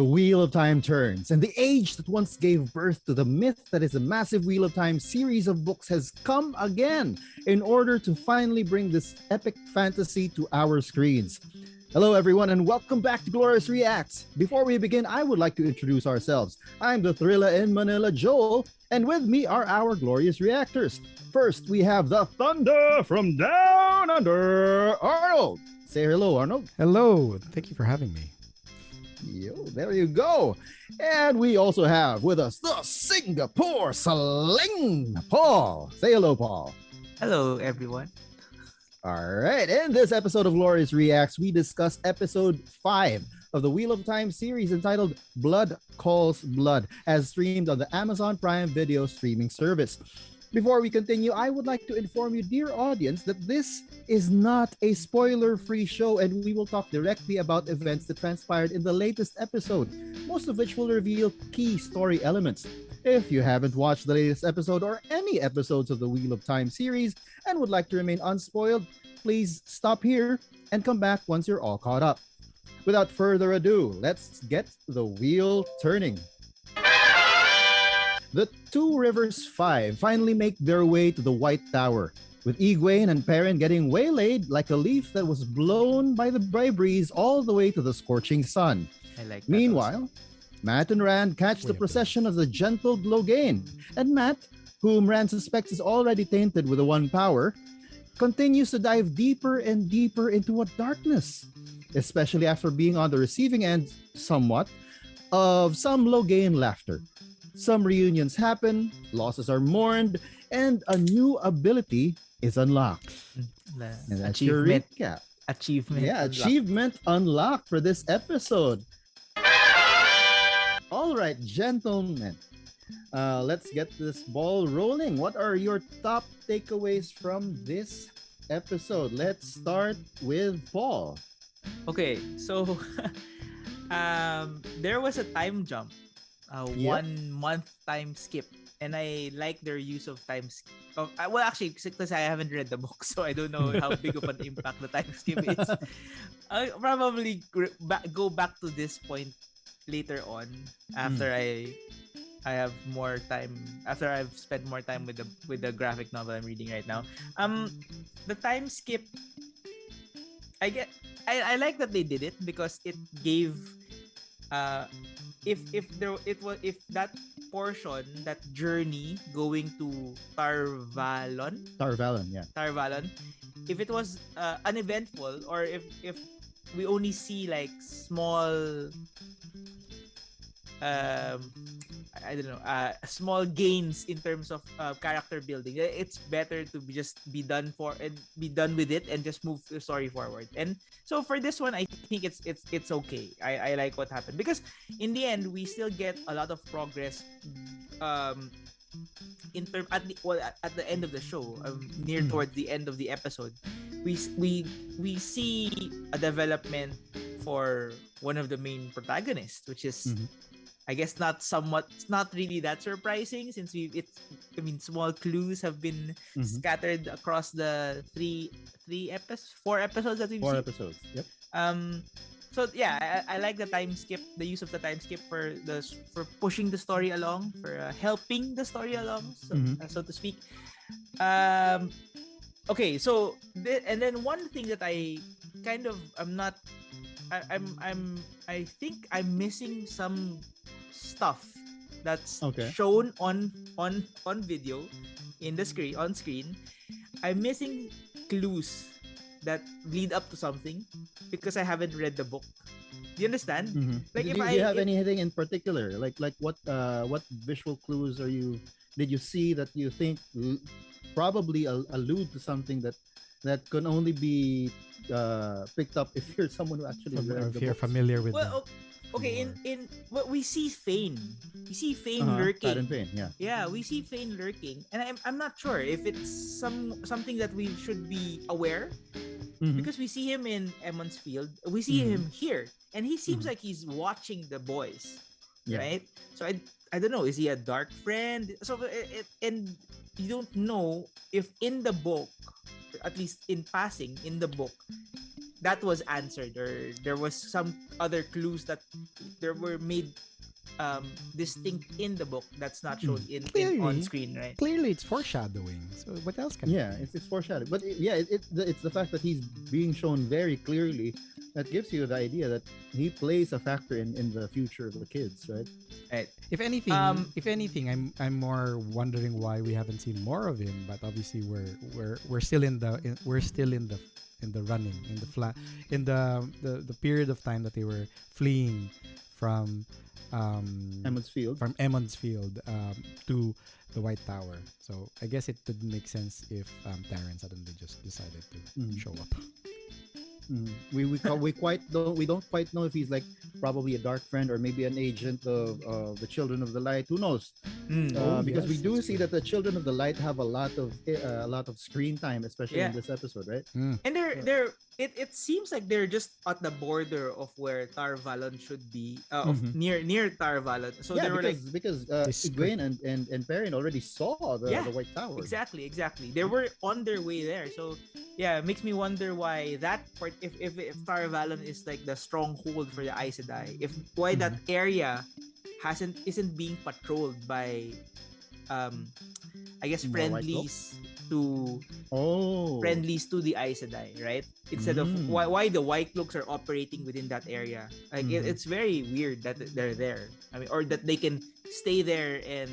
The wheel of time turns, and the age that once gave birth to the myth that is the massive Wheel of Time series of books has come again in order to finally bring this epic fantasy to our screens. Hello, everyone, and welcome back to Glorious Reacts. Before we begin, I would like to introduce ourselves. I'm the Thrilla in Manila, Joel, and with me are our glorious reactors. First, we have the Thunder from Down Under, Arnold. Say hello, Arnold. Hello. Thank you for having me. Yo, there you go. And we also have with us the Singapore Sling, Paul. Say hello, Paul. Hello, everyone. All right. In this episode of Glorious Reacts, we discuss episode 5 of the Wheel of Time series entitled Blood Calls Blood, as streamed on the Amazon Prime Video streaming service. Before we continue, I would like to inform you, dear audience, that this is not a spoiler-free show and we will talk directly about events that transpired in the latest episode, most of which will reveal key story elements. If you haven't watched the latest episode or any episodes of the Wheel of Time series and would like to remain unspoiled, please stop here and come back once you're all caught up. Without further ado, let's get the wheel turning. The Two Rivers Five finally make their way to the White Tower, with Egwene and Perrin getting waylaid like a leaf that was blown by the breeze all the way to the scorching sun. I like that. Meanwhile, Matt and Rand catch the procession of the gentle Loghain, and Matt, whom Rand suspects is already tainted with the One Power, continues to dive deeper and deeper into what darkness, especially after being on the receiving end, somewhat, of some Loghain laughter. Some reunions happen, losses are mourned, and a new ability is unlocked. And that's your recap. Achievement. Yeah, achievement unlocked for this episode. All right, gentlemen, let's get this ball rolling. What are your top takeaways from this episode? Let's start with Paul. Okay, so there was a time jump, 1 month time skip, and I like their use of time skip. Well, actually, because I haven't read the book, so I don't know how big of an impact the time skip is. I'll probably go back to this point later on after I have more time, after I've spent more time with the graphic novel I'm reading right now. The time skip, I like that they did it because it gave if that portion, that journey going to Tarvalon, if it was uneventful, or if we only see like small small gains in terms of character building, it's better to be done with it and just move the story forward. And so for this one, I think it's okay. I like what happened because in the end we still get a lot of progress at the end of the show, near towards the end of the episode. We see a development for one of the main protagonists, which is I guess not really that surprising, since small clues have been scattered across the 4 episodes that we've seen. 4 episodes. Yep. So yeah, I like the time skip, the use of the time skip for pushing the story along, for helping the story along, so to speak. Okay, so and then one thing that I kind of I think I'm missing some stuff that's shown on video on screen. I'm missing clues that lead up to something because I haven't read the book. Do you understand? Like, do you have anything in particular? Like what visual clues did you see that you think probably allude to something that can only be picked up if you're someone who actually read the if you're books? familiar with okay, in what we see Fane lurking. Fane, yeah, we see Fane lurking, and I'm not sure if it's something that we should be aware, because we see him in Emmons Field, we see him here, and he seems like he's watching the boys, right? So I don't know, is he a dark friend? So and you don't know if in the book, at least in passing in the book, that was answered, or there was some other clues that there were made distinct in the book that's not shown in on screen, right? Clearly, it's foreshadowing. So what else can Yeah, it be? it's foreshadowing. But it's the fact that he's being shown very clearly that gives you the idea that he plays a factor in the future of the kids, right? Right. If anything, I'm more wondering why we haven't seen more of him. But obviously, we're still in the running in the period of time that they were fleeing from Emmons Field to the White Tower. So I guess it didn't make sense if Taran suddenly just decided to show up. We don't quite know if he's like probably a dark friend or maybe an agent of the Children of the Light. Who knows? Because we do see that the Children of the Light have a lot of screen time, especially in this episode, right? And it seems like they're just at the border of where Tar Valon should be, near Tar Valon. So they were because Egwene and Perrin already saw the White Tower. Exactly. They were on their way there. So yeah, it makes me wonder why that part, if Tar Valon is like the stronghold for the Aes Sedai, why that area isn't being patrolled by I guess friendlies to the Aes Sedai, right? Instead of why the White Cloaks are operating within that area. Like it's very weird that they're there. I mean, or that they can stay there and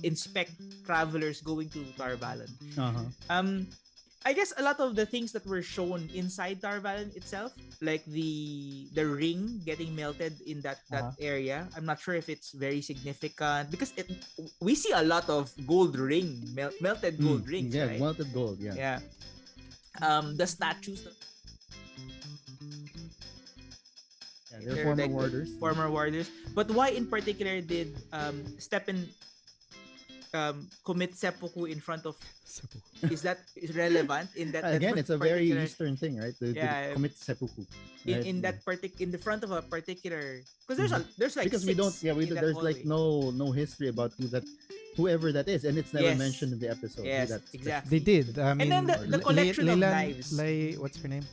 inspect travelers going to Tar Valon. I guess a lot of the things that were shown inside Tar Valon itself, like the ring getting melted in that area, I'm not sure if it's very significant because we see a lot of gold ring, melted gold rings, right? Melted gold, yeah. The statues. They're former warders. But why in particular did Stephen commit seppuku in front of? Is that relevant in that? Again, it's a very Eastern thing, right? To commit seppuku. Right? In the front of a particular, because there's like because six there's like no history about whoever that is, and it's never mentioned in the episode. Yes, exactly. They did. I mean, and then the collection of knives. What's her name?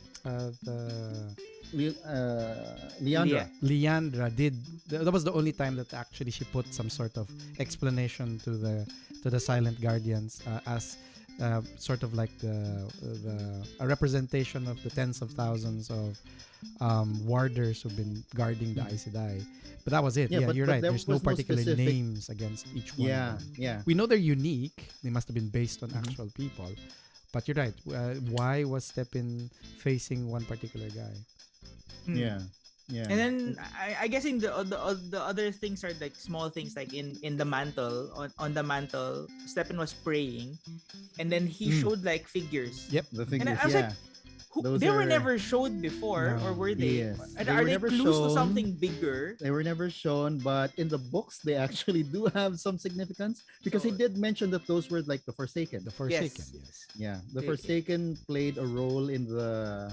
Leandra did. That was the only time that actually she put some sort of explanation to the Silent Guardians as sort of like a representation of the tens of thousands of warders who've been guarding the Aes Sedai. But that was it. But you're right. There's no particular names against each one. Yeah. We know they're unique. They must have been based on actual people. But you're right. Why was Stepin facing one particular guy? Yeah. And then I guess in the other things are like small things, like in the mantle, on the mantle, Stepin was praying, and then he showed like figures. Yep, the figures. And I was like, they were never showed before, or were they? Yes. Are they clues to something bigger? They were never shown, but in the books they actually do have some significance because he did mention that those were like the Forsaken. The Forsaken, yes. Yeah, the Forsaken played a role in the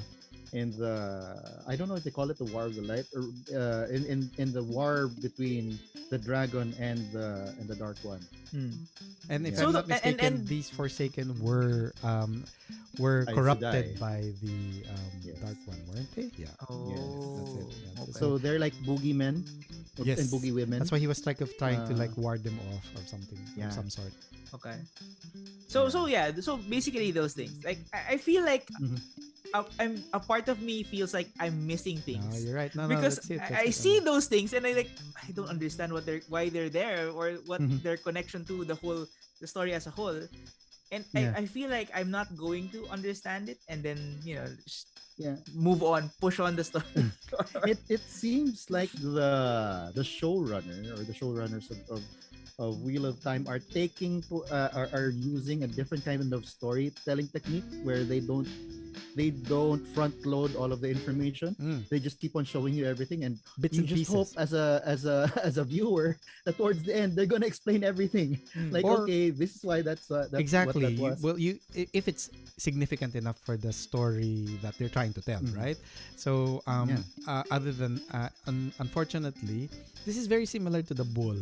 I don't know if they call it the War of the Light or in the war between the dragon and the Dark One. And if I'm not mistaken, these Forsaken were corrupted by the Dark One, weren't they? Yeah. Oh. Yes, that's it. So they're like boogeymen and boogie women. That's why he was trying to like ward them off or something of some sort. Okay. So basically those things. Like I feel like a part of me feels like I'm missing things. No, you're right. Because that's it. I see those things and I don't understand why they're there or what their connection to the story as a whole. And I feel like I'm not going to understand it and then move on, push on the story. It seems like the showrunner or the showrunners of Wheel of Time are are using a different kind of storytelling technique where they don't front load all of the information. They just keep on showing you everything, and bits you and just pieces. hope as a viewer that towards the end they're gonna explain everything. Okay, this is why that's exactly what that was. If it's significant enough for the story that they're trying to tell, right? So other than unfortunately, this is very similar to the bull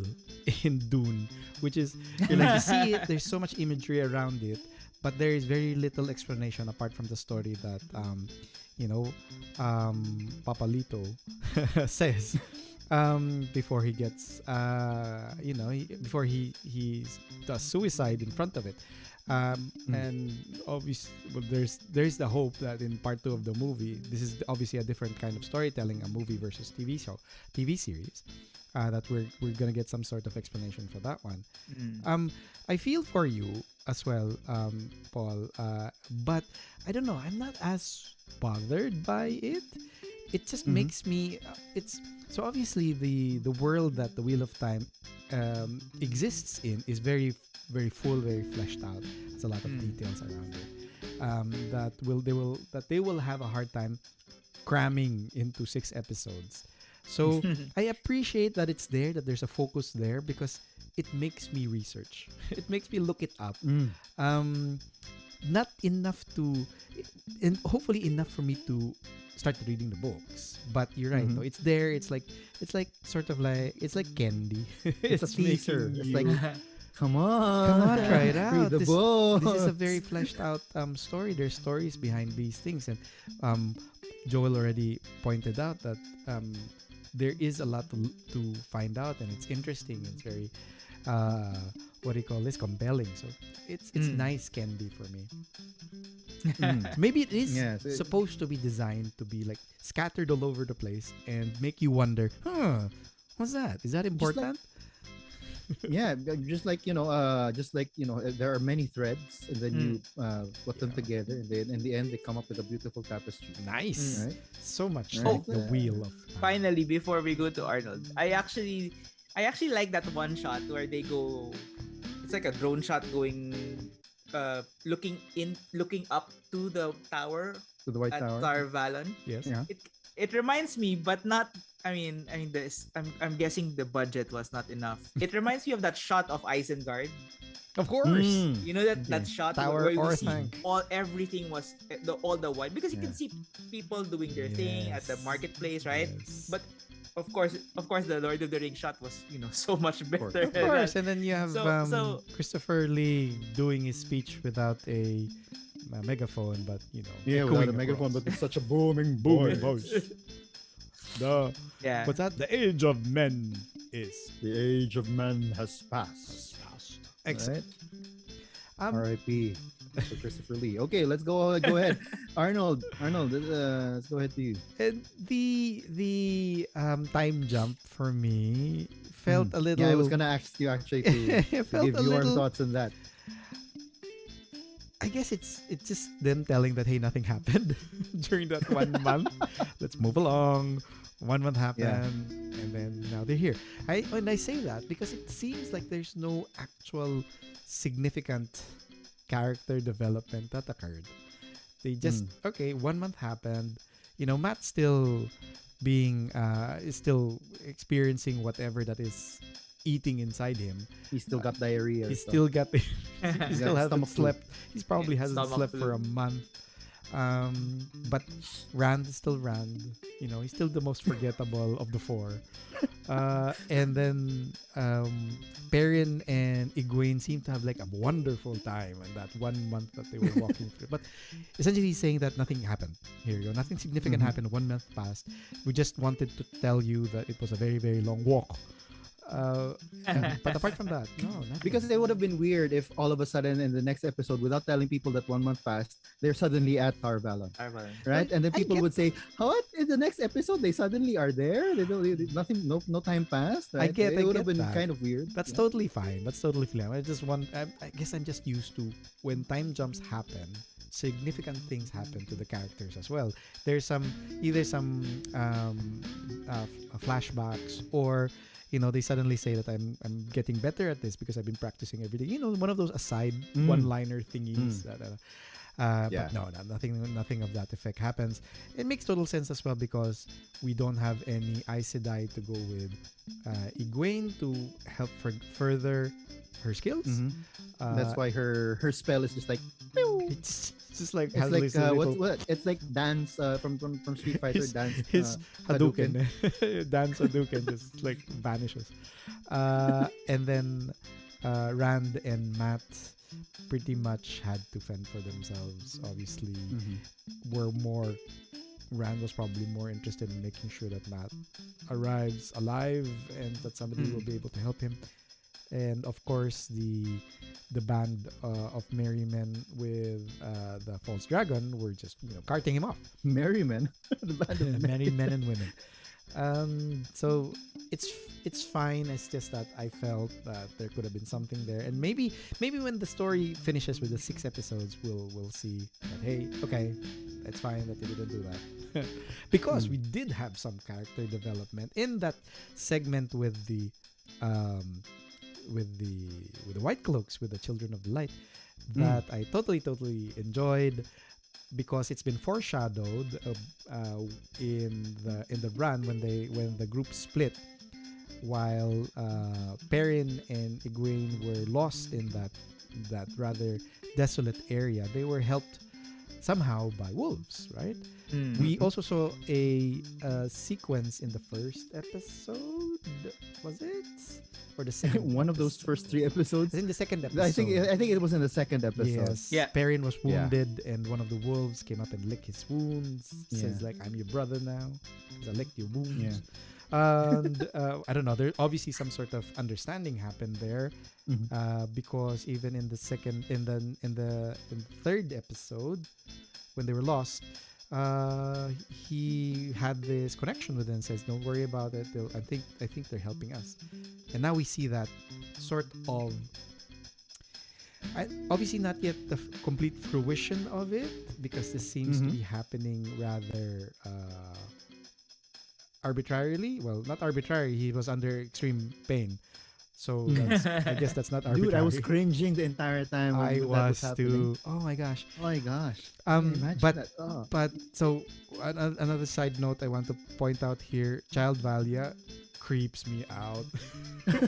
in Dune, which is you see it. There's so much imagery around it. but there is very little explanation apart from the story that you know, Papalito says before he gets you know, before he does suicide in front of it. And obviously, well, there's the hope that in part 2 of the movie, this is obviously a different kind of storytelling, a movie versus TV series, that we're gonna get some sort of explanation for that one. I feel for you as well, Paul, but I don't know, I'm not as bothered by it. It just makes me it's so obviously the world that the Wheel of Time exists in is very full, very fleshed out. There's a lot of details around it that they will have a hard time cramming into 6 episodes. So I appreciate that it's there, that there's a focus there, because it makes me research. It makes me look it up. Not enough to, and hopefully enough for me to start reading the books. But you're right, though. It's there. It's like sort of like, it's like candy. It's a teaser. It's like, come on, on, try it out. Read the book. This is a very fleshed out story. There's stories behind these things, and Joel already pointed out that there is a lot to find out, and it's interesting. It's very what do you call this? Compelling. So it's nice candy for me. Maybe it is supposed to be designed to be like scattered all over the place and make you wonder, what's that? Is that important? Yeah, just like there are many threads, and then you put them together, and then in the end they come up with a beautiful tapestry. Nice. Right? So much Right. like the Wheel of Time. Finally, before we go to Arnold, I actually like that one shot where they go. It's like a drone shot going, looking up to the tower, To the White at Tower. Tar Valon. Yes. Yeah. It reminds me, but not. I mean, I'm guessing the budget was not enough. It reminds me of that shot of Isengard. Of course. You know that shot Tower where you or see tank. everything was all the white, because you can see people doing their thing at the marketplace, right? Yes. But of course, the Lord of the Rings shot was so much better. Of course, and then you have So- Christopher Lee doing his speech without a megaphone, but Yeah, echoing without a megaphone, across. but with such a booming voice. Yeah. What's that? The age of men is The age of man has passed. excellent. Right? R.I.P. to Christopher Lee. Okay, let's go ahead. Arnold, let's go ahead to you. And the time jump for me felt a little. Yeah, I was gonna ask you actually to It felt give a your little. thoughts on that. I guess it's just them telling that, hey, nothing happened during that 1 month. Let's move along. 1 month happened, and then now they're here. And I say that because it seems like there's no actual significant character development that occurred. They just 1 month happened. Matt's still is still experiencing whatever that is eating inside him. He's still got diarrhea. He's still got he still got hasn't stomach flu. slept. He's probably hasn't Stomach slept for flu. a month. But Rand is still Rand. He's still the most forgettable of the 4. And then Perrin and Egwene seem to have like a wonderful time in that 1 month that they were walking through. But essentially he's saying that nothing happened. Here you go. Nothing significant happened. 1 month passed. We just wanted to tell you that it was a very, very long walk. But apart from that, no, nothing. Because it would have been weird if all of a sudden in the next episode, without telling people that 1 month passed, they're suddenly at Tar Valon, right? And then people would say, "What? In the next episode, they suddenly are there? Nothing, no time passed." Right? I It would get have been that. kind of weird. That's totally fine. That's totally fine. I guess I'm just used to when time jumps happen, significant things happen to the characters as well. There's either some flashbacks, or they suddenly say that I'm getting better at this because I've been practicing every day. One of those aside one-liner thingies. But no, nothing of that effect happens. It makes total sense as well because we don't have any Aes Sedai to go with Egwene to help further her skills. That's why her spell is just like It's just like it's has like this little, what it's like dance from Street Fighter dance. his Hadouken. Dance Hadouken just like vanishes. And then Rand and Matt pretty much had to fend for themselves. Obviously, Mm-hmm. were more Rand was probably more interested in making sure that Matt arrives alive and that somebody will be able to help him. And of course, the band of merry men with the false dragon were just carting him off. Merryman. The band of Many men and women. So it's fine. It's just that I felt that there could have been something there, and maybe when the story finishes with the 6 episodes, we'll see that okay, it's fine that they didn't do that because we did have some character development in that segment with the white cloaks, with the children of the light, that I totally enjoyed, because it's been foreshadowed in the run when the group split, while Perrin and Egwene were lost in that rather desolate area. They were helped somehow by wolves, right? We also saw a sequence in the first episode. Was it? Or the second? One of those first 3 episodes. In the second episode. I think it was in the second episode. Yes. Yeah. Perrin was wounded, and one of the wolves came up and licked his wounds. Says like, "I'm your brother now, because I licked your wounds." Yeah. And I don't know. There obviously some sort of understanding happened there, because even in the third episode, when they were lost, he had this connection with them and says, "Don't worry about it. I think they're helping us." And now we see that sort of, obviously not yet the complete fruition of it, because this seems to be happening rather arbitrarily. Well, not arbitrary. He was under extreme pain. So I guess that's not arbitrary. Dude, I was cringing the entire time. I that was happening. too. Oh my gosh. Oh my gosh. Imagine But that. Oh. but so another side note I want to point out here: Child Valia creeps me out.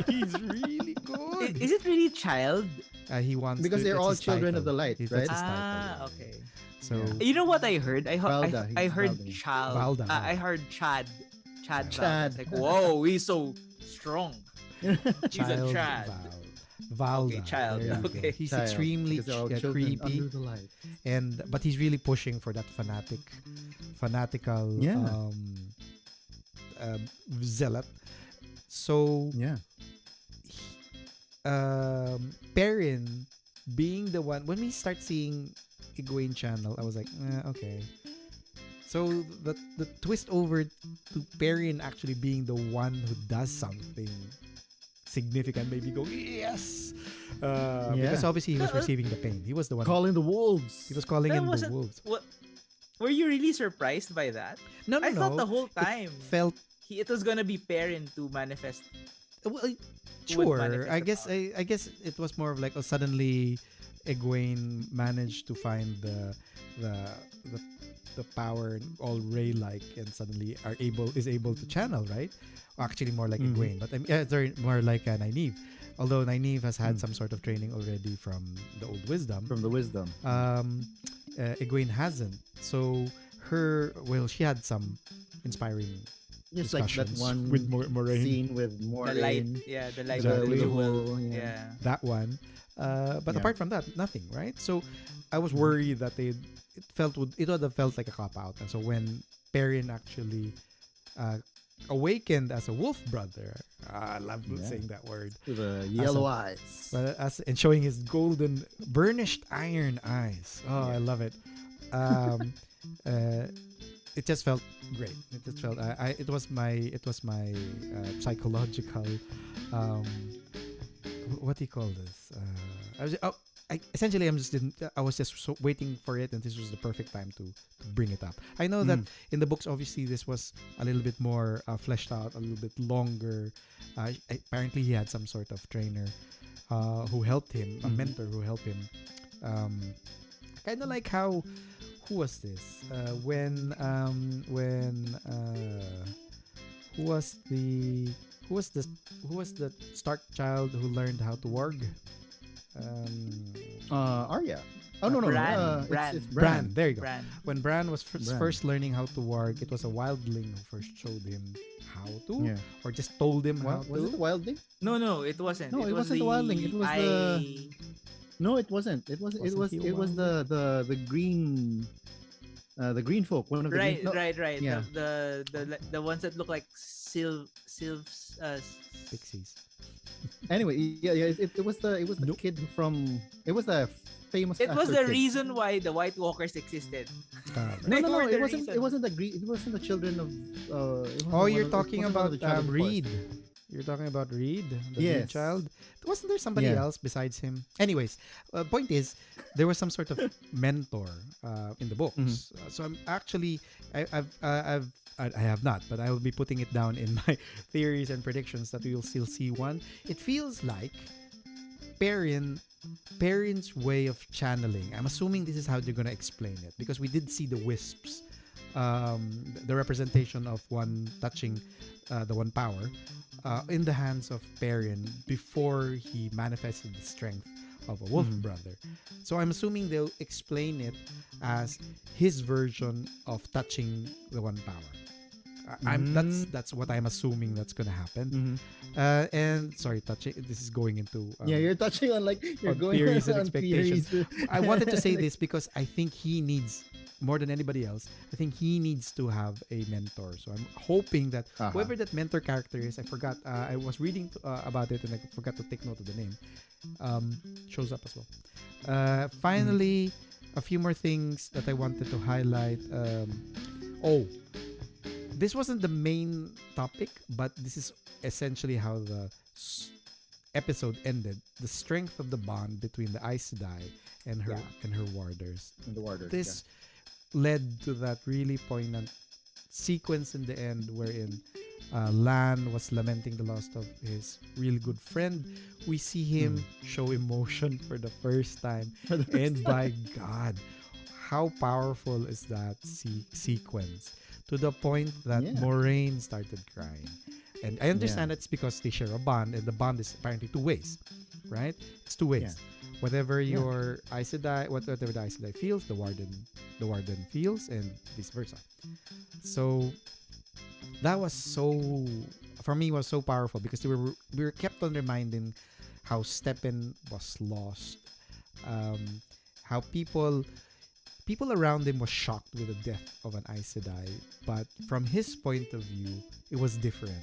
He's really good. Is it really child? He wants Because they're that's all his children of title. the light, That's right? his title. Okay. So You know what I heard? Valda, I he's heard Valda. child. Valda. I heard Chad. Chad. Chad. Like, whoa, he's so strong. He's a Child Chad. Valda. Okay, child. There you go. Okay. He's Child, extremely because they're all children creepy, under the light. but he's really pushing for that fanatical Yeah. zealot. So Yeah. Perrin being the one, when we start seeing Egwene channel, I was like, okay. So the twist over to Perrin actually being the one who does something significant, maybe go yes, because obviously he was receiving the pain. He was the one Calling the wolves. He was calling That in the wasn't- wolves. What? Were you really surprised by that? No, I thought the whole It time felt it was gonna be Perrin to manifest. well, Would sure. manifest I the guess power. I guess it was more of like, suddenly Egwene managed to find the power all Ray like, and suddenly is able to channel, right? Actually more like Egwene, but sorry, more like Nynaeve. Although Nynaeve has had some sort of training already from the old wisdom. From the wisdom. Egwene hasn't. So she had some inspiring Just like that discussions one with Moraine. scene with The Moraine. light, yeah, the light The of the whole- jewel. yeah. Yeah. That one. But Yeah. apart from that, nothing, right? So I was worried that it would have felt like a cop out. And so when Perrin actually awakened as a wolf brother, I love saying that word, With the yellow eyes. but and showing his golden burnished iron eyes. Oh, I love it. It just felt great. It just felt it was my psychological what do you call this? I was just so waiting for it, and this was the perfect time to bring it up. I know that in the books, obviously, this was a little bit more fleshed out, a little bit longer. Apparently, he had some sort of trainer who helped him, a mentor who helped him. Kind of like how, who was this? Who was the Stark child who learned how to warg? Arya. Oh no. Bran. It's Bran. There you go. Bran. When Bran was Bran. first learning how to warg, it was a wildling who first showed him how to, Yeah. or just told him how Was it to. the wildling? No, it wasn't. No, it wasn't the wildling. It was No, it wasn't. It was. It Wasn't was. he It was wild? the green. The green folk. One of the green. Right, No. right, right. Yeah. The ones that look like sylphs. Pixies. Anyway, yeah, yeah. It was the Nope. kid from. It was the famous It was actor the kid. reason why the White Walkers existed. Right. No, They no, no. were It the wasn't. It reason. wasn't the green. It wasn't the children of. It wasn't Oh, one you're of, it talking wasn't one of about the children of the forest. Reed. You're talking about Reed, the lead Yes. child. Wasn't there somebody Yeah. else besides him? Anyways, point is, there was some sort of mentor in the books. So I'm actually, I have not, but I will be putting it down in my theories and predictions that we will still see one. It feels like Perrin's way of channeling. I'm assuming this is how they're gonna explain it because we did see the wisps, the representation of one touching the one power in the hands of Perrin before he manifested the strength of a wolf brother. So I'm assuming they'll explain it as his version of touching the one power. That's what I'm assuming that's gonna happen. And sorry, touching. This is going into Yeah, you're touching on like you're on going theories and on expectations. theories. I wanted to say this because I think he needs more than anybody else. I think he needs to have a mentor. So I'm hoping that whoever that mentor character is, I forgot. I was reading about it and I forgot to take note of the name. Shows up as well. Finally, a few more things that I wanted to highlight. This wasn't the main topic, but this is essentially how the episode ended. The strength of the bond between the Aes Sedai and her warders. And the warders. This led to that really poignant sequence in the end wherein Lan was lamenting the loss of his really good friend. We see him show emotion for the first time. And by God, how powerful is that sequence? To the point that Moraine started crying. And I understand it's because they share a bond, and the bond is apparently two ways, right? It's two ways. Yeah. Whatever your Aes Sedai, whatever the Aes Sedai feels, the warden feels, and vice versa. So that was for me was so powerful because we were kept on reminding how Stephen was lost, how people around him was shocked with the death of an Aes Sedai, but from his point of view, it was different.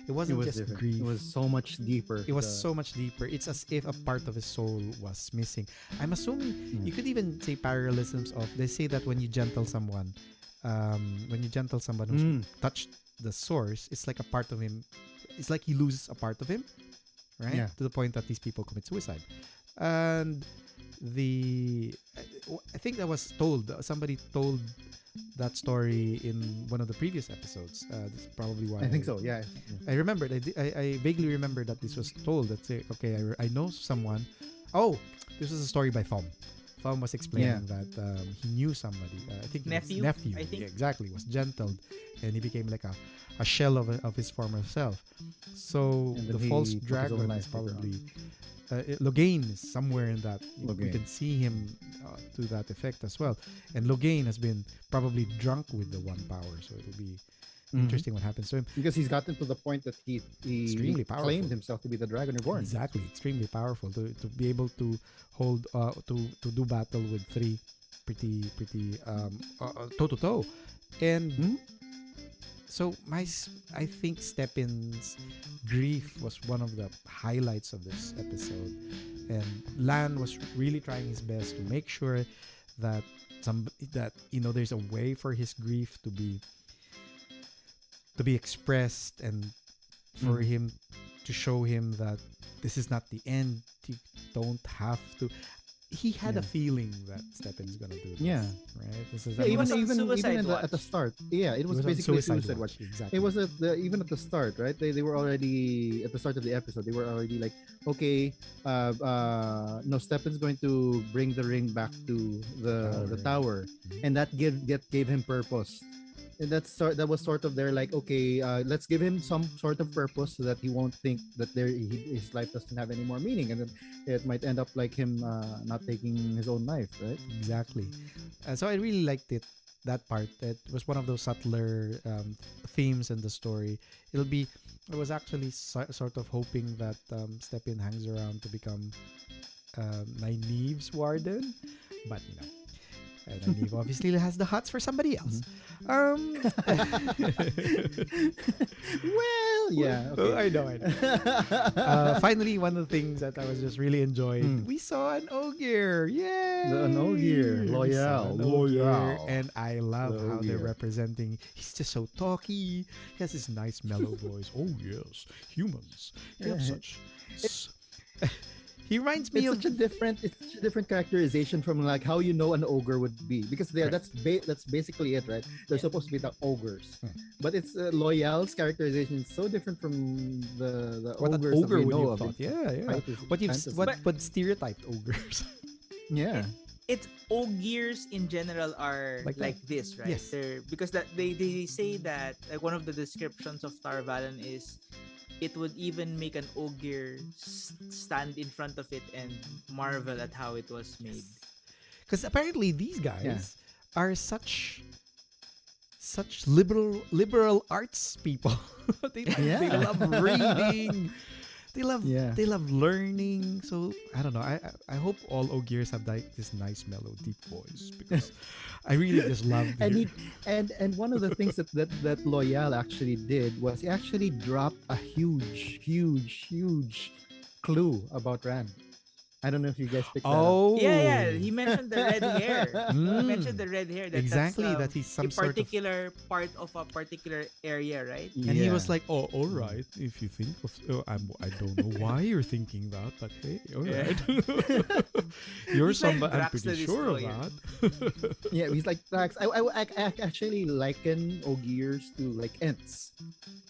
It wasn't just different. grief. It was so much deeper. It was so much deeper. It's as if a part of his soul was missing. I'm assuming you could even say parallelisms of, they say that when you gentle someone who's touched the source, it's like a part of him, it's like he loses a part of him, right? Yeah. To the point that these people commit suicide. And I think that was told, somebody told that story in one of the previous episodes. This is probably why I think so. Yeah. I remembered. I vaguely remember that this was told. That I know someone. Oh, this was a story by Thom. Thom was explaining that he knew somebody. I think Nephew? Nephew. I think. Yeah, exactly. Was gentled, and he became like a shell of his former self. So And the then false he took his dragon own is life later on. probably Logain is somewhere in that. You Logain. can see him to that effect as well. And Logain has been probably drunk with the one power, so it'll be interesting what happens to him. Because he's gotten to the point that he Extremely powerful. claimed himself to be the Dragon Reborn. Exactly, extremely powerful to be able to hold to do battle with three pretty toe to toe, and so I think Stepin's grief was one of the highlights of this episode, and Lan was really trying his best to make sure that there's a way for his grief to be expressed, and for him to show him that this is not the end. You don't have to. He had a feeling that Stepin's gonna do this. Yeah. Right. This is Yeah, He was on even suicide at the watch. start. Yeah, it was on basically suicide watch. Exactly. It was even at the start, right? They were already at the start of the episode. They were already like, okay, no, Stephen's going to bring the ring back to the tower, and that gave him purpose. And that was sort of their like, okay, let's give him some sort of purpose so that he won't think that his life doesn't have any more meaning, and then it might end up like him not taking his own life, right? Exactly. So I really liked it. That part. It was one of those subtler themes in the story. I was actually sort of hoping that Stepin hangs around to become Nynaeve's warden, but Nynaeve obviously has the hots for somebody else. Well, yeah. Oh, Okay. I know. Finally, one of the things that I was just really enjoying, we saw an Ogier. Yay! An Ogier. We saw an Ogier, Loyal. and I love The how they're Ogier. representing. He's just so talky. He has this nice mellow voice. Oh yes, humans. They have such. He reminds me It's of such a different characterization from like how you know an ogre would be, because Right. that's basically it, right? They're supposed to be the ogres, but it's Loyal's characterization is so different from the what an ogres that ogre we would know you of. thought. in Yeah. fantasy- What you've fantasy. what stereotyped ogres. Yeah. It's Ogiers in general are Like like that. this, right? Yes. They're because that they say that like one of the descriptions of Tarvalon is it would even make an Ogier stand in front of it and marvel at how it was made. Because apparently these guys are such liberal arts people. They love reading. They love learning. So I don't know. I hope all Ogiers have like this nice mellow deep voice, because I really just love And one of the things that Loyal actually did was he actually dropped a huge clue about Rand. I don't know if you guys picked that up. Oh Yeah. He mentioned the red hair. He Mm. mentioned the red hair. Exactly, That's, that he's some a sort of- particular part of a particular area, right? And he was like, "Oh, all right. If you think of, I don't know why you're thinking that, but hey, all right. You're He's like somebody. I'm Drax pretty the sure of Destroyer. that." Yeah, he's like Drax. I actually liken Ogiers to like Ents,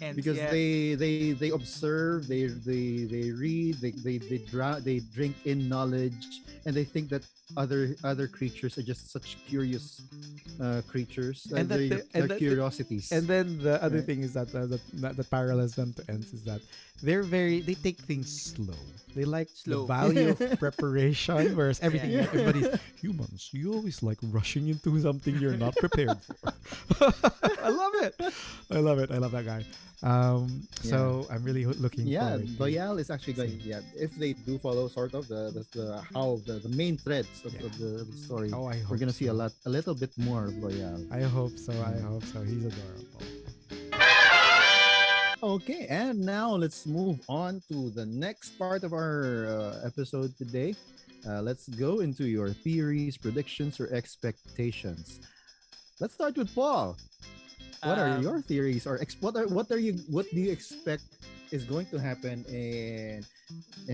And because they observe, they read, they drink in knowledge, and they think that other creatures are just such curious creatures, And that they're and that- curiosities. And then the other Right. thing is that that parallels them to Ents is that they take things slow. They like the Slow. value of preparation, whereas Yeah. everybody's humans. You always like rushing into something you're not prepared for. I love it. I love that guy. So I'm really looking Yeah, forward. to- Loyal is actually going. Yeah, if they do follow sort of the main threads of the story, Oh, I hope we're gonna see so. a little bit more of Loyal. I hope so. He's adorable. Okay, and now let's move on to the next part of our episode today. Let's go into your theories, predictions, or expectations. Let's start with Paul. What are your theories, or what do you expect is going to happen in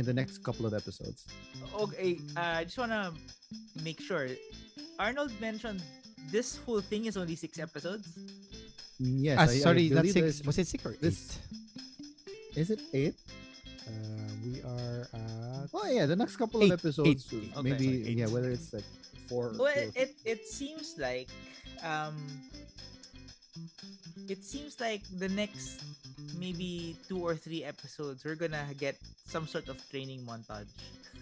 the next couple of episodes? Okay, I just wanna make sure. Arnold mentioned this whole thing is only 6 episodes. Yes, Sorry, I that's believe 6. Was it 6 or 8? this- Is it 8? We are at. Oh yeah, the next couple Eight, of episodes, eight. Okay. maybe. Sorry, 8. Yeah, whether it's like 4. Or Well, 2 or it seems like the next maybe 2 or 3 episodes we're gonna get some sort of training montage.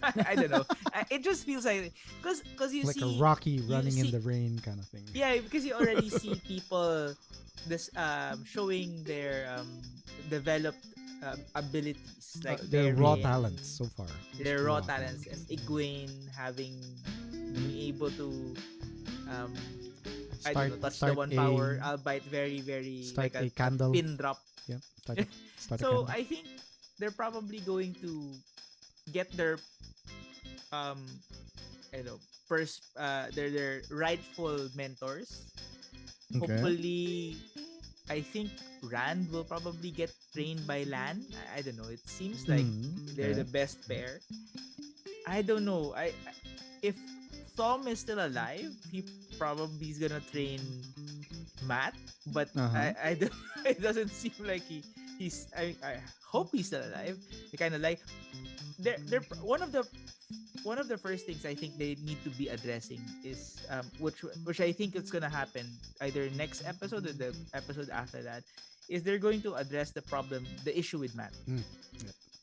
I don't know. It just feels like because you Like see a Rocky running in see- the rain kind of thing. Yeah, because you already see people showing their developed abilities, like They're raw Perrin, talents so far. their raw talents, and Egwene being able to I don't know, touch the one power, albeit very very Start like a candle. pin drop. Yeah. Start a So candle. I think they're probably going to get their first their rightful mentors. Okay. Hopefully, I think Rand will probably get trained by Lan. I don't know. It seems like they're the best pair. I don't know. If Thom is still alive, he probably is gonna train Matt. But I don't. It doesn't seem like he's. I hope he's still alive. They kind of like. They're one of the first things I think they need to be addressing is which I think it's gonna happen either next episode or the episode after that, is they're going to address the issue with Matt.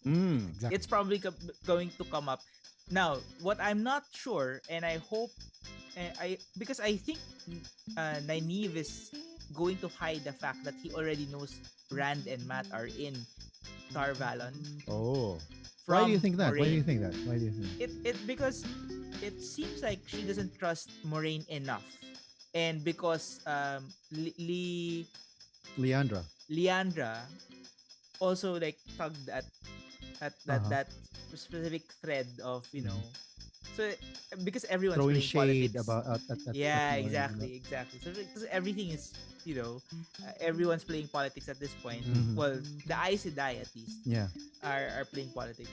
Exactly. It's probably going to come up. Now, what I'm not sure, and I hope, because I think Nynaeve is going to hide the fact that he already knows Rand and Matt are in Tarvalon Oh. Why do you from think that? Why do you Moraine. think that? Why do you think? It because it seems like she doesn't trust Moraine enough, and because Leandra. Leandra also like tugged at Uh-huh. that specific thread of Mhm. so because everyone's Throwing playing shade politics. about at Yeah, Morin. exactly. So because everything is everyone's playing politics at this point. Mhm. Well, the Aes Sedai at least Yeah. are playing politics.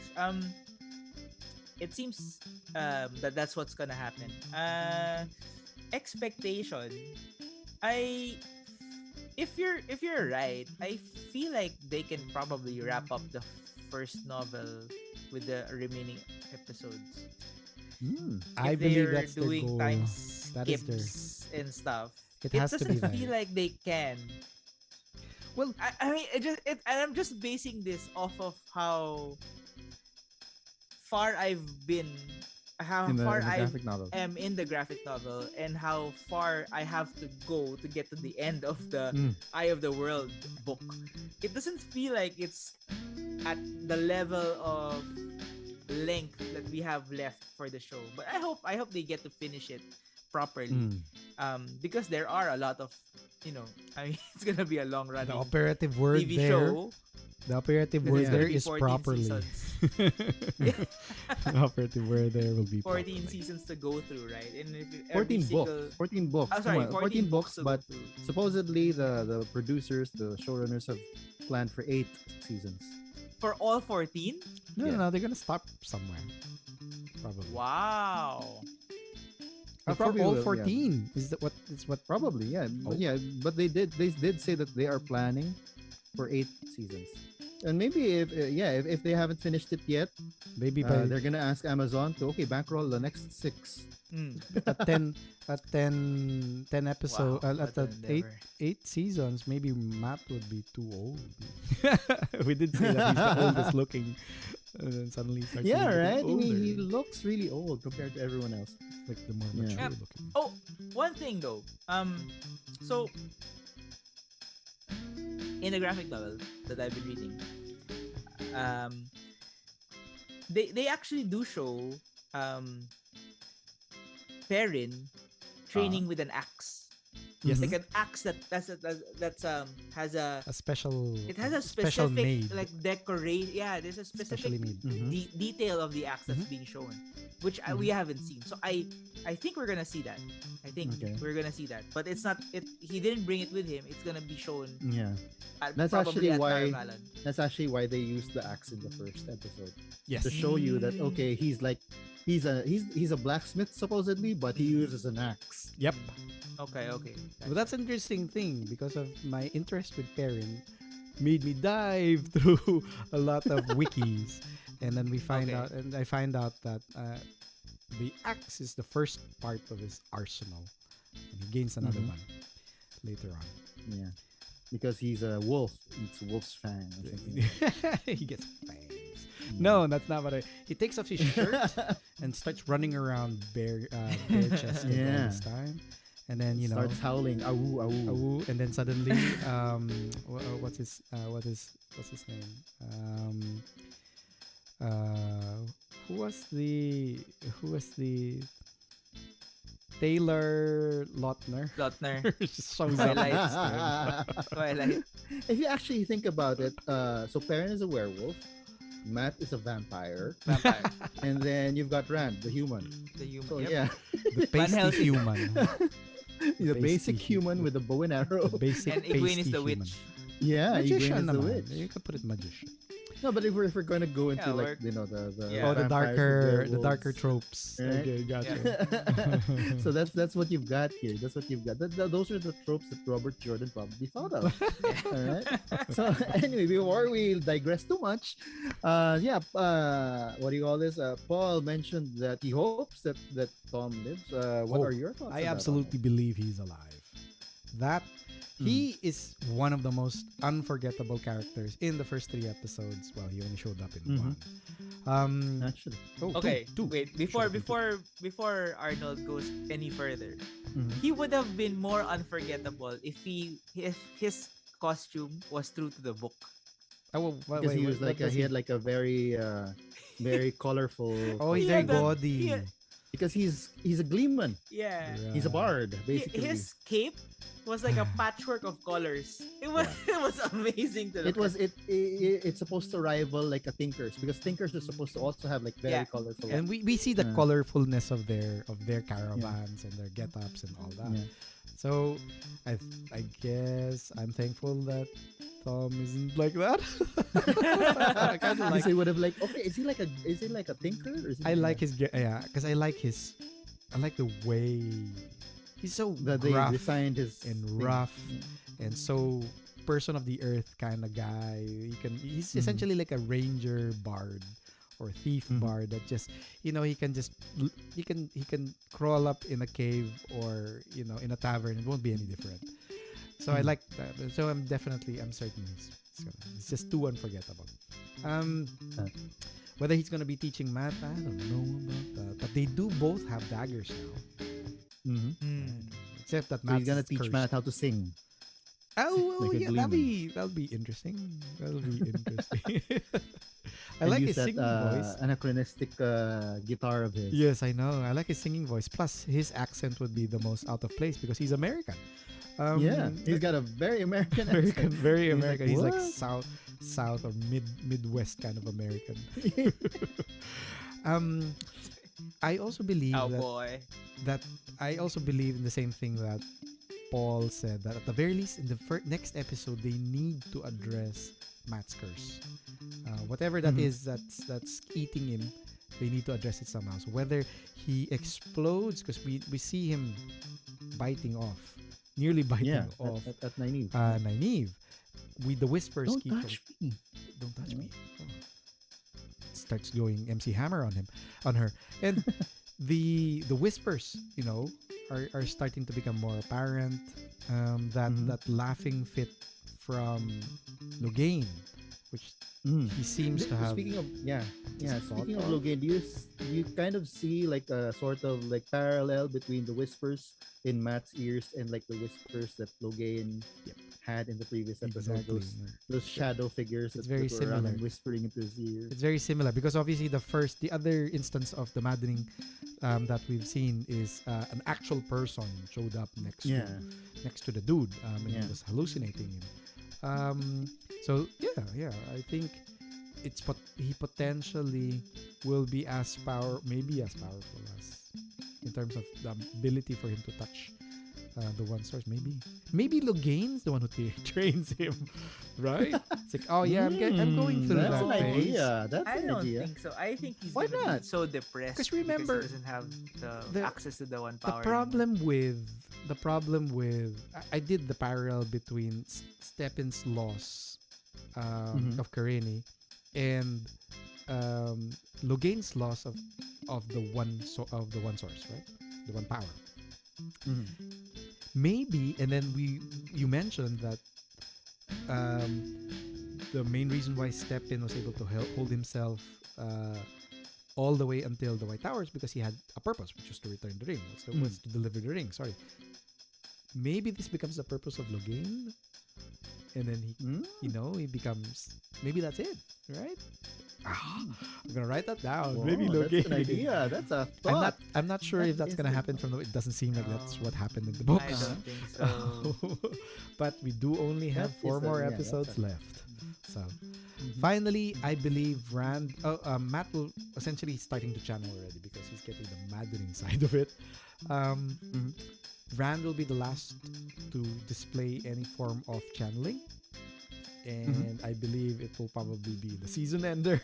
It seems that's what's gonna happen. Expectation. I if you're right, I feel like they can probably wrap up the first novel with the remaining episodes. I If believe they're that's their doing goal. time That is their. skips and stuff, It it has to be doesn't that. feel like they can. Well, I mean, and I'm just basing this off of how far I've been, how In far the I graphic novel. am in the graphic novel, and how far I have to go to get to the end of the Mm. Eye of the World book. It doesn't feel like it's at the level of length that we have left for the show. But I hope they get to finish it properly. Mm. Because there are a lot of I mean it's gonna be a long the running operative word TV there. show. The operative That word is gonna there be is 14 properly. seasons. The operative word there will be 14 properly. seasons to go through, right? And if 14 every books. single 14 books. Oh, sorry, Come on, 14 books to go but through. supposedly the producers, the showrunners have planned for 8 seasons. For all 14? No, Yeah. no, they're gonna stop somewhere. Probably. Wow. They For probably all will, yeah. 14 is that what is what Probably, yeah. Oh. But they did say that they are planning for 8 seasons. And maybe if they haven't finished it yet, maybe by they're gonna ask Amazon to bankroll the next 6. Mm. at 10 at 10 episode Wow, at what the an endeavor. 8 seasons, maybe Matt would be too old. We did say that he's the oldest looking, and then suddenly he starts Yeah, getting right. I older. mean, he looks really old compared to everyone else. like the more Yeah. mature Yep. looking. Oh, one thing though. So in the graphic novel that I've been reading, they actually do show Perrin training with an axe. Yes. Like an axe that's has a A special it has a special specific made, like decorate. Yeah, there's a specially specific made. detail of the axe that's being shown, which we haven't seen. So I think we're gonna see that. I think Okay. we're gonna see that. But it's not. He didn't bring it with him. It's gonna be shown. Yeah. At, That's probably actually at why- Tarvalon. That's actually why they used the axe in the first episode. Yes. To show you that okay, he's a blacksmith supposedly, but he uses an axe. Yep. Okay. But that's an interesting thing because of my interest with Perrin made me dive through a lot of wikis, and then we find Okay. out, and I find out that the axe is the first part of his arsenal, and he gains another one later on. Yeah. Because he's a wolf. It's a wolf's fang. Or something. He gets fangs. No, that's not what he takes off his shirt and starts running around bare chested all Yeah. this time, and then Starts howling. Awoo, awoo. Awoo, and then suddenly what's his name, who was the Taylor Lautner Lautner. just shows up Twilight. next to him. Twilight. If you actually think about it, so Perrin is a werewolf, Matt is a vampire, Vampire. and then you've got Rand, the human. The human. So Yep. yeah, The pasty Helsing. human. the basic Pasty human with a bow and arrow. The basic And Egwene is pasty the human. witch. Yeah, Egwene Magician is the naman. witch. You can put it magician. No, but if we're gonna go into Yeah, like we're- the Yeah. Oh, the vampires, darker werewolves. tropes. Right? Okay, gotcha. So that's what you've got here. That's what you've got. Those are the tropes that Robert Jordan probably thought of. All right. So anyway, before we digress too much, what do you call this? Paul mentioned that he hopes that Tom lives. What Oh, are your thoughts? on I that, absolutely believe he's alive. That he is one of the most unforgettable characters in the first 3 episodes. Well, he only showed up in one. Paul? Actually. Okay, two. wait. Before Arnold goes any further, Mhm. he would have been more unforgettable if his costume was true to the book. because he was like he had like a very very colorful. Oh, he's Yeah, very that- gaudy. yeah. Because he's a gleeman. Yeah. He's a bard, basically. His cape was like a patchwork of colors. It was it was amazing to look It was at. it's supposed to rival like a Tinkers, because Tinkers are supposed to also have like very Yeah. colorful. And we see the Yeah. colorfulness of their caravans and their get-ups and all that. Yeah. So I guess I'm thankful that Tom isn't like that. I kind of Because like he would have like, okay, is he like a thinker? Or is he I like his because I like the way he's so that they gruff designed his and thing. rough and so person of the earth kind of guy. He's Mhm. essentially like a ranger bard or thief Mhm. bard that just he can crawl up in a cave or in a tavern. It won't be any different. So I Mhm. like that. So I'm certain it's just too unforgettable. Whether he's gonna be teaching math, I don't know about that. But they do both have daggers now. Mhm. Except that So Matt he's gonna teach Matt how to sing. Oh, well, like a yeah, that'll be interesting. That'll be interesting. I And like use his that, singing voice. anachronistic guitar of his. Yes, I know. I like his singing voice. Plus, his accent would be the most out of place because he's American. Yeah, he's got a very American American, accent. very He's like, American. He's like "What?" south or Midwest kind of American. I also believe Oh that boy. I also believe in the same thing that Paul said, that at the very least in the next episode they need to address Matt's curse. Whatever that Mhm. is that's eating him, they need to address it somehow. So whether he explodes, because we see him nearly biting Yeah, off at Nynaeve. Nynaeve, with the whispers Don't keep touch me. don't touch me. Oh. Starts going MC Hammer on her, and the whispers, are starting to become more apparent. Mhm. That laughing fit from Logain, which he seems to have. Speaking of thought speaking of of. Logain, do you kind of see like a sort of like parallel between the whispers in Matt's ears and like the whispers that Logain Yep. had in the previous episode? Exactly. Those shadow figures It's that very go around and similar. whispering into his ears. It's very similar because obviously the other instance of the maddening that we've seen is an actual person showed up next to the dude and he was hallucinating him. So I think he potentially will be maybe as powerful as in terms of the ability for him to touch the one source. Maybe Logain's the one who trains him, right? It's like, oh yeah, I'm going through That's that an phase. idea. That's I an don't idea. think so. I think he's Why gonna not? be so depressed 'Cause remember, because he doesn't have the- access to the one The power. problem with I did the parallel between Stepin's loss of Karenni and Logain's loss of the one source, right? The one power. Mhm. Maybe, and then you mentioned that the main reason why Stepin was able to hold himself all the way until the White Towers because he had a purpose, which was to return the ring, was to deliver the ring. Sorry. Maybe this becomes the purpose of Logain, and then he becomes. Maybe that's it, right? I'm gonna write that down. Maybe Whoa, Logain. that's an idea. That's a thought. I'm not sure if That that's is gonna a happen thought. from the. It doesn't seem like that's what happened in the I books. don't think so. But we do only have That 4 is more that's episodes left. So Mhm. finally, I believe Matt will essentially starting to channel already because he's getting the maddening side of it. Rand will be the last to display any form of channeling, and I believe it will probably be the season ender.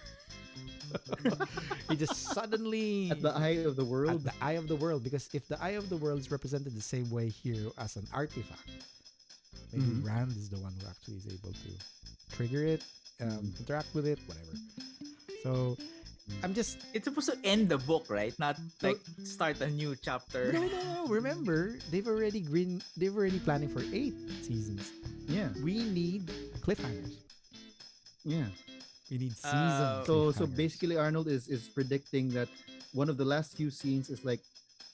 He just suddenly At the eye of the world. at the eye of the world, because if the eye of the world is represented the same way here as an artifact, maybe Rand is the one who actually is able to trigger it, interact with it, whatever. So I'm just It's supposed to end the book, right? Not like start a new chapter. no. Remember, they've already planning for 8 seasons. Yeah. We need cliffhangers. Yeah. We need season. Oh. So cliffhangers. basically Arnold is predicting that one of the last few scenes is like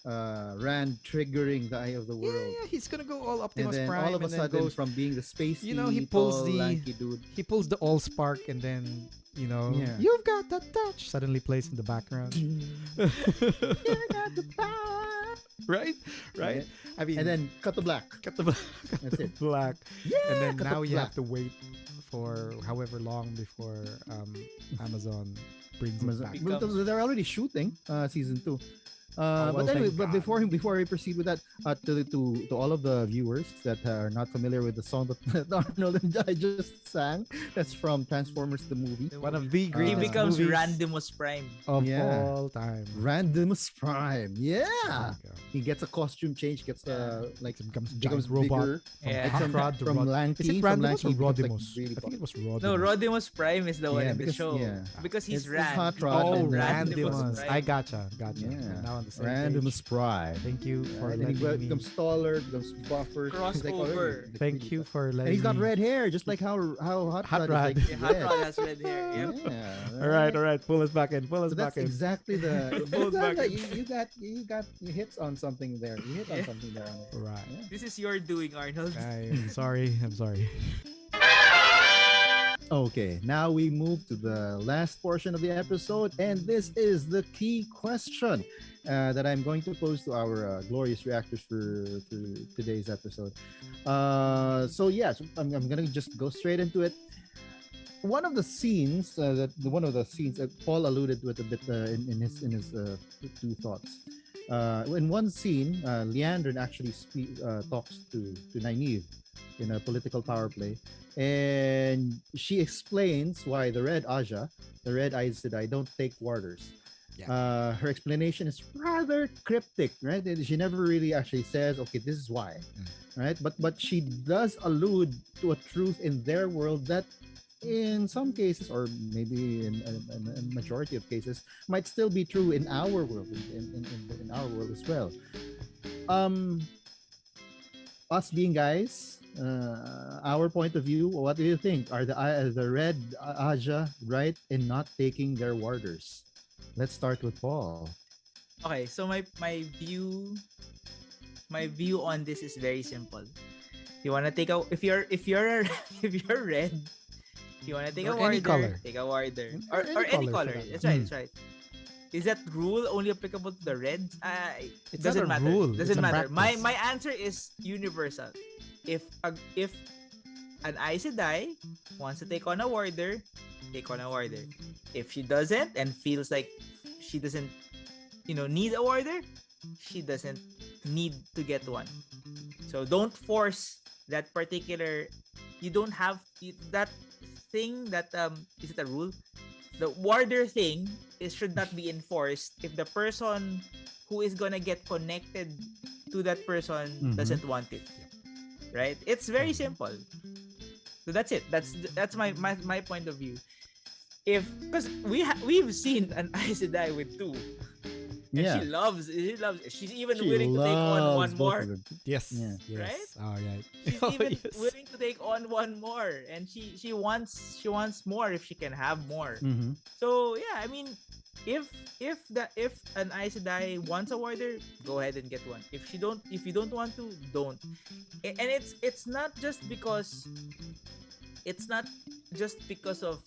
Rand triggering the Eye of the Yeah, World. yeah, he's gonna go all And Optimus then Prime, all of a and then sudden, goes. from being the spacey, You know, he pulls tall, the lanky dude. he pulls the Allspark, and then Yeah. you've got that touch suddenly plays in the background. You got the power. Right, right. I mean, And then cut to black. cut the black, cut That's the it. black, Yeah, and then cut now to you have black. to wait for however long before Amazon brings it back. Well, they're already shooting season 2. well, But anyway, thank but God. before we proceed with that, to all of the viewers that are not familiar with the song that Arnold and I just sang, that's from Transformers the movie. One of the He greatest becomes movies Randomus Prime. of Yeah. all time. Randomus Prime. Yeah, There you go. he gets a costume change, gets like It becomes becomes giant robot. bigger. From Yeah. Hot From, Rod to from Rod. lanky, Is it from Randomus or lanky, becomes, like, Rodimus? really I think it was Rodimus. No, Rodimus Prime is the one Yeah, in the because- show. yeah. Because he's It's Rand. Hot Rod Oh, and Randomus. Prime. I gotcha. Yeah. We're now on the same Randomus page. Prime. Thank you for And then he letting me. becomes taller, becomes buffer. He's like, Crossover. Thank you for letting And he's got me. red hair, just like how Hot Hot Rod is Rod. like Yeah, Hot red. Rod has red hair. Yep. Yeah, All right. Pull us back in. Pull us So back that's in. exactly the. Pull us back in. You hits on something there. You hit on Yeah. something there. Right. Yeah. This is your doing, Arnold. I'm sorry. I'm sorry. Okay, now we move to the last portion of the episode, and this is the key question that I'm going to pose to our glorious reactors for today's episode. So yes, I'm gonna just go straight into it. One of the scenes one of the scenes Paul alluded to it a bit in his two thoughts. In one scene, Leandrin actually talks to Nynaeve in a political power play, and she explains why the Red Aes Sedai, don't take warders. Yeah. Her explanation is rather cryptic, right? She never really actually says, okay, this is why, right? But she does allude to a truth in their world that in some cases, or maybe in a majority of cases, might still be true in our world, in our world as well. Us being guys, our point of view, what do you think? Are the Red Aja right in not taking their warders? Let's start with Paul. Okay, so my view on this is very simple. You wanna take a if you're if you're red, if you wanna take Or a warder, any color. take a warder. Or Or any any color color. for that That's matter. right, that's right. Is that rule only applicable to the reds? It's Doesn't not a matter. rule, Doesn't it's a matter. My practice. answer is universal. If an Aes Sedai wants to take on a warder, take on a warder. If she doesn't and feels like she doesn't, need a warder, she doesn't need to get one. So don't force that particular. You don't have that thing that is it a rule? The warder thing should not be enforced if the person who is gonna get connected to that person doesn't want it. Right? It's very simple. So that's it. That's my point of view. Because we've seen an Aes Sedai with two. And Yeah. she loves she's even She willing to take on loves one both more. of them. Yes. Yeah. Yes. Right? All right. She's Oh, even yes. willing to take on one more, and she wants more if she can have more. Mhm. So yeah, I mean, if an Aes Sedai wants a warder, go ahead and get one. If you don't want to, don't. And it's not just because of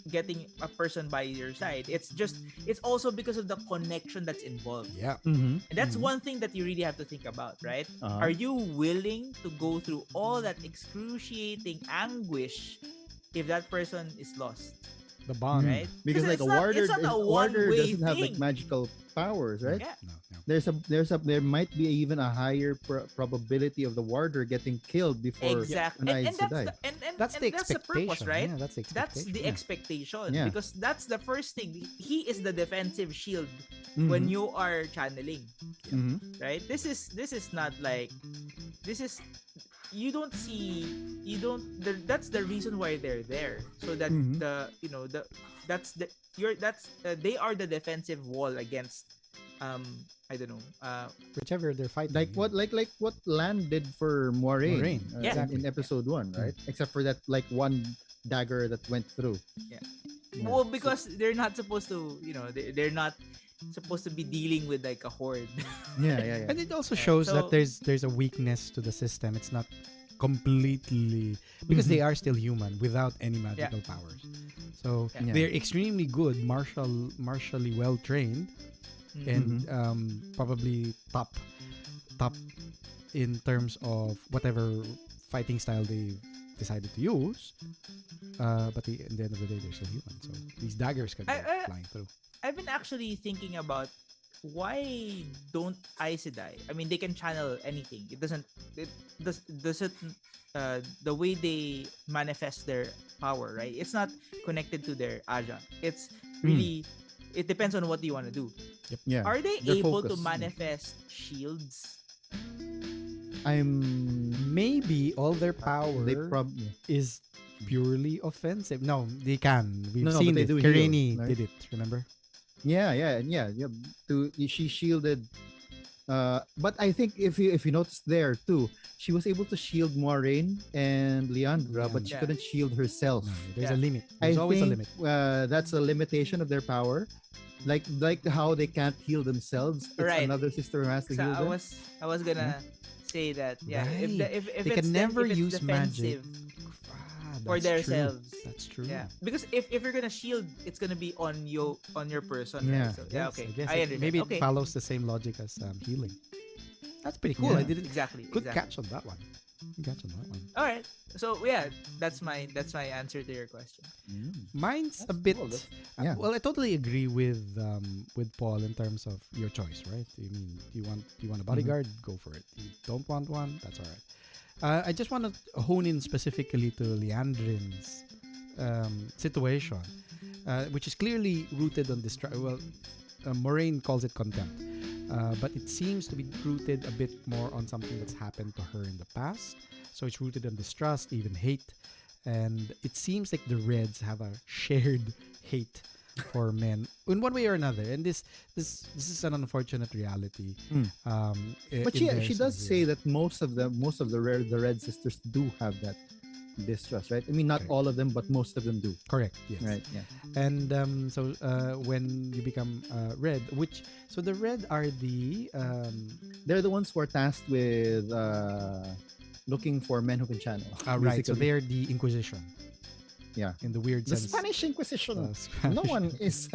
getting a person by your side. It's also because of the connection that's involved. Yeah. Mhm. And that's Mhm. one thing that you really have to think about, right? Uh-huh. Are you willing to go through all that excruciating anguish if that person is lost, The bond. right? Because like it's a not- warder, it's not a warder one-way doesn't have like thing. magical powers, right? Yeah. No. There might be even a higher probability of the warder getting killed before Exactly. an And Aes Sedai. That's the that's the expectation. purpose, right? Yeah, that's the That's expectation. the Yeah. expectation. Yeah. Because that's the first thing. He is the defensive shield Mhm. when you are channeling, Mhm. right? This is not like this is that's the reason why they're there, so that Mhm. they are the defensive wall against I don't know Whichever they're fighting. like what Lan did for Moiraine, Moiraine, yeah. exactly. in episode 1, right? Except for that like one dagger that went through. Yeah. Yeah. well, because they're not supposed to, they're not supposed to be dealing with like a horde. Yeah. And it also shows So- that there's a weakness to the system. It's not completely because they are still human without any magical powers. So Yeah. they're extremely good, martially well trained, and probably top in terms of whatever fighting style they decided to use. But in the end of the day, they're still human. So these daggers can go flying through. I've been actually thinking about why don't Aes Sedai? I mean, they can channel anything. It doesn't. It doesn't. The way they manifest their power, right? It's not connected to their Aja. It's really. It depends on what you want to do. Yeah. Are they Their able to focus. manifest shields? Maybe all their power They probably. is purely offensive. No, they can. We've No, but seen they it. do heal, Karenni right? did it. Remember? Yeah. She shielded. But I think if you notice there too, she was able to shield Moiraine and Leandra, but she Yeah. couldn't shield herself. No, there's Yeah. a limit. I There's always a think limit. that's a limitation of their power. Like how they can't heal themselves. It's Right. another sister who has to So heal I them. was gonna say that if They it's can never if it's use magic. defensive for That's true. themselves. That's true. Yeah, because if you're gonna shield, it's gonna be on your person. Yeah. Right? So, yeah. Okay. I guess I understand. maybe Okay. it follows the same logic as healing. That's pretty cool. Yeah. I didn't. Exactly. Good exactly. catch on that one. Good catch on that one. All right. So yeah, that's my answer to your question. Mine's a That's bit. cool. Yeah. Well, I totally agree with Paul in terms of your choice, right? I mean, you want a bodyguard, go for it. You don't want one, that's all right. I just want to hone in specifically to Leandrin's situation, which is clearly rooted on distrust. Well, Moraine calls it contempt, but it seems to be rooted a bit more on something that's happened to her in the past. So it's rooted on distrust, even hate, and it seems like the Reds have a shared hate for men in one way or another. And this is an unfortunate reality. But she does say that most of the Red sisters do have that distrust, right? I mean, not Correct. all of them, but most of them do. correct. Yes. Right. Yeah. And so when you become Red, so the Red are the They're the ones who are tasked with looking for men who can channel. right. So basically. they're the Inquisition. Yeah. In the weird The sense. Spanish Inquisition. uh, No Spanish- one is.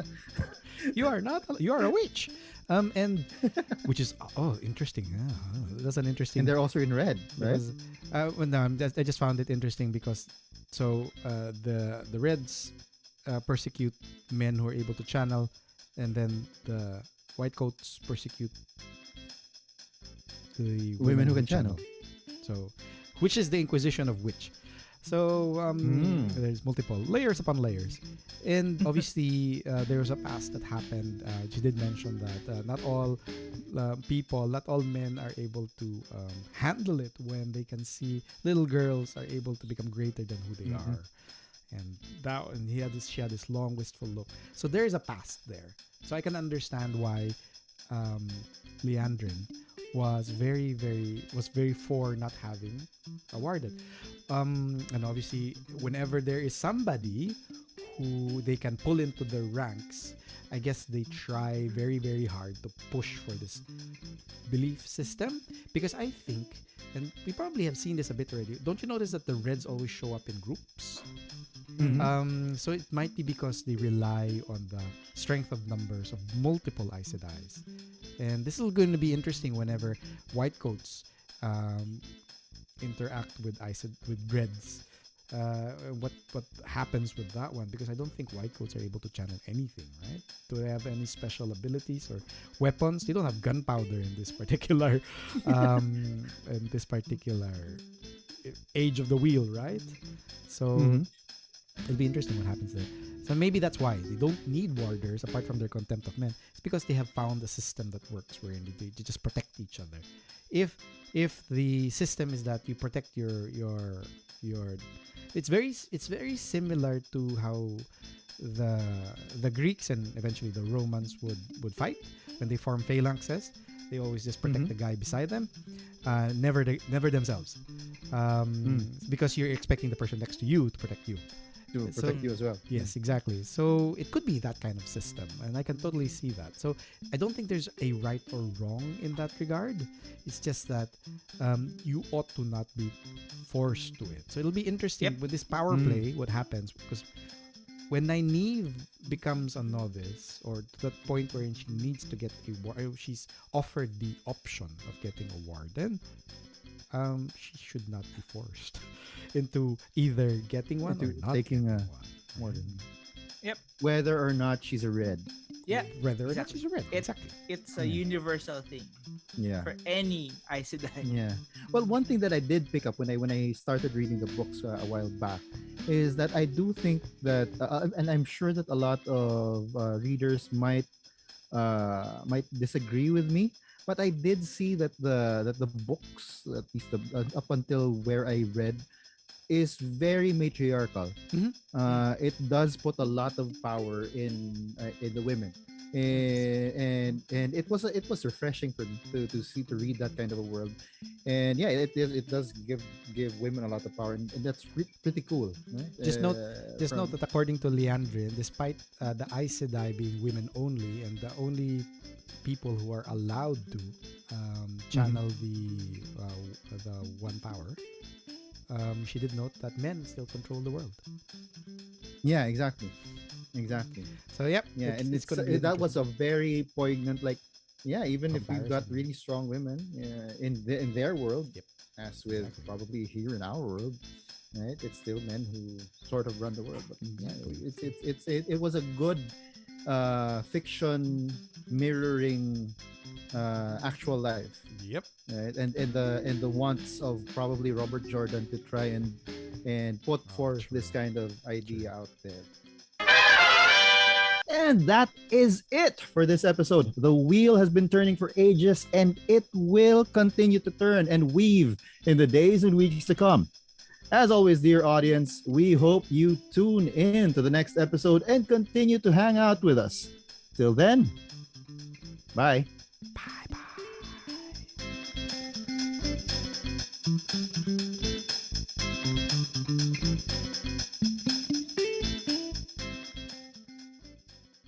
You are not. You are a witch. And which is interesting. That's an interesting. And they're also in red, right? Because, well, no, I just found it interesting because the Reds persecute men who are able to channel, and then the White Coats persecute the Women who can channel. So, which is the Inquisition of which? So there's multiple layers upon layers, and obviously there was a past that happened. She did mention that not all people, not all men are able to handle it when they can see little girls are able to become greater than who they are, and she had this long wistful look. So there is a past there. So I can understand why Leandrin was very for not having awarded. And obviously, whenever there is somebody who they can pull into the ranks, I guess they try very, very hard to push for this belief system. Because I think, and we probably have seen this a bit already, don't you notice that the Reds always show up in groups? So it might be because they rely on the strength of numbers of multiple Aes Sedais. And this is going to be interesting whenever White Coats interact with Reds. What happens with that one? Because I don't think White Coats are able to channel anything, right? Do they have any special abilities or weapons? They don't have gunpowder in this particular age of the wheel, right? So it'll be interesting what happens there. So maybe that's why they don't need warders apart from their contempt of men. It's because they have found a system that works wherein they just protect each other. If the system is that you protect your it's very similar to how the Greeks and eventually the Romans would fight when they form phalanxes. They always just protect the guy beside them, never themselves, because you're expecting the person next to you to protect you. To protect you as well. Yes, exactly. So it could be that kind of system, and I can totally see that. So I don't think there's a right or wrong in that regard. It's just that you ought to not be forced to it. So it'll be interesting with this power play what happens, because when Nynaeve becomes a novice, or to that point wherein she needs to get a war, she's offered the option of getting a warden. She should not be forced into either getting one or not taking getting a one. warden. Yep. Whether or not she's a red. Yeah. Whether or not Exactly. she's a red. Exactly. It's a universal thing Yeah. for any Aes Sedai. Yeah. Well, one thing that I did pick up when I started reading the books a while back is that I do think that, and I'm sure that a lot of readers might disagree with me, but I did see that the books, at least up until where I read, is very matriarchal. Mhm. It does put a lot of power in the women, and it was refreshing for me to read that kind of a world, and yeah, it does give women a lot of power, and that's pretty cool. Right? Just note that according to Leandrin, despite the Aes Sedai being women only, and the only people who are allowed to channel the one power, she did note that men still control the world. Yeah, exactly. So yep, Yeah, and it's gonna be that was a very poignant, like, yeah, even if we've got Comparison. really strong women in their world, Yep. as with Exactly. probably here in our world, right? It's still men who sort of run the world. But yeah, Exactly. it was a good fiction mirroring actual life, Yep. right? And the wants of probably Robert Jordan to try and put forth True. this kind of idea out there. And that is it for this episode. The wheel has been turning for ages, and it will continue to turn and weave in the days and weeks to come. As always, dear audience, we hope you tune in to the next episode and continue to hang out with us. Till then, bye. Bye bye.